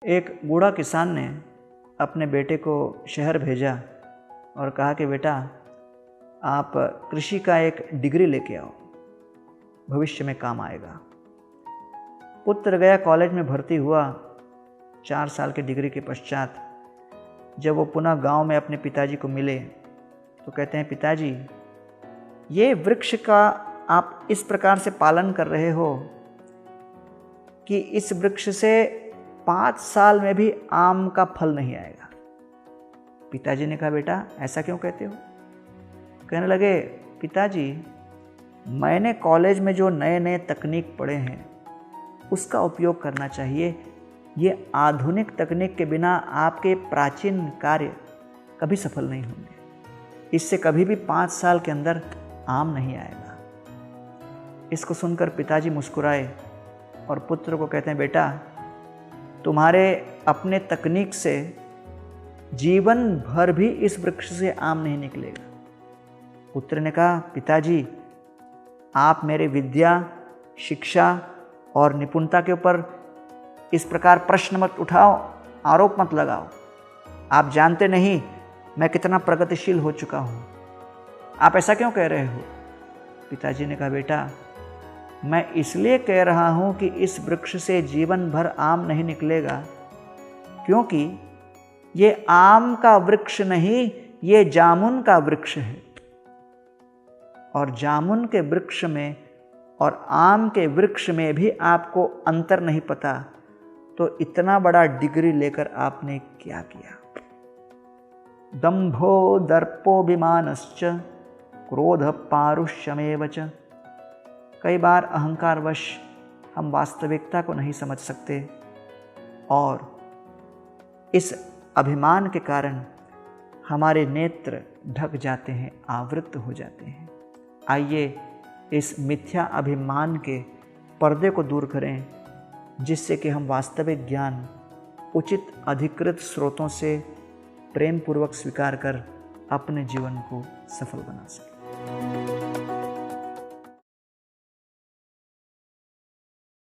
एक बूढ़ा किसान ने अपने बेटे को शहर भेजा और कहा कि बेटा आप कृषि का एक डिग्री लेके आओ, भविष्य में काम आएगा। पुत्र गया, कॉलेज में भर्ती हुआ। 4 साल के डिग्री के पश्चात जब वो पुनः गांव में अपने पिताजी को मिले तो कहते हैं, पिताजी ये वृक्ष का आप इस प्रकार से पालन कर रहे हो कि इस वृक्ष से 5 साल में भी आम का फल नहीं आएगा। पिताजी ने कहा, बेटा ऐसा क्यों कहते हो? कहने लगे, पिताजी मैंने कॉलेज में जो नए नए तकनीक पढ़े हैं उसका उपयोग करना चाहिए। ये आधुनिक तकनीक के बिना आपके प्राचीन कार्य कभी सफल नहीं होंगे। इससे कभी भी 5 साल के अंदर आम नहीं आएगा। इसको सुनकर पिताजी मुस्कुराए और पुत्र को कहते हैं, बेटा तुम्हारे अपने तकनीक से जीवन भर भी इस वृक्ष से आम नहीं निकलेगा। पुत्र ने कहा, पिताजी आप मेरे विद्या, शिक्षा और निपुणता के ऊपर इस प्रकार प्रश्न मत उठाओ, आरोप मत लगाओ। आप जानते नहीं मैं कितना प्रगतिशील हो चुका हूँ, आप ऐसा क्यों कह रहे हो? पिताजी ने कहा, बेटा मैं इसलिए कह रहा हूँ कि इस वृक्ष से जीवन भर आम नहीं निकलेगा क्योंकि ये आम का वृक्ष नहीं, ये जामुन का वृक्ष है। और जामुन के वृक्ष में और आम के वृक्ष में भी आपको अंतर नहीं पता, तो इतना बड़ा डिग्री लेकर आपने क्या किया? दंभो दर्पोभिमानश्च क्रोध पारुष्यमेव च। कई बार अहंकारवश हम वास्तविकता को नहीं समझ सकते और इस अभिमान के कारण हमारे नेत्र ढक जाते हैं, आवृत हो जाते हैं। आइए इस मिथ्या अभिमान के पर्दे को दूर करें, जिससे कि हम वास्तविक ज्ञान उचित अधिकृत स्रोतों से प्रेम पूर्वक स्वीकार कर अपने जीवन को सफल बना सकें।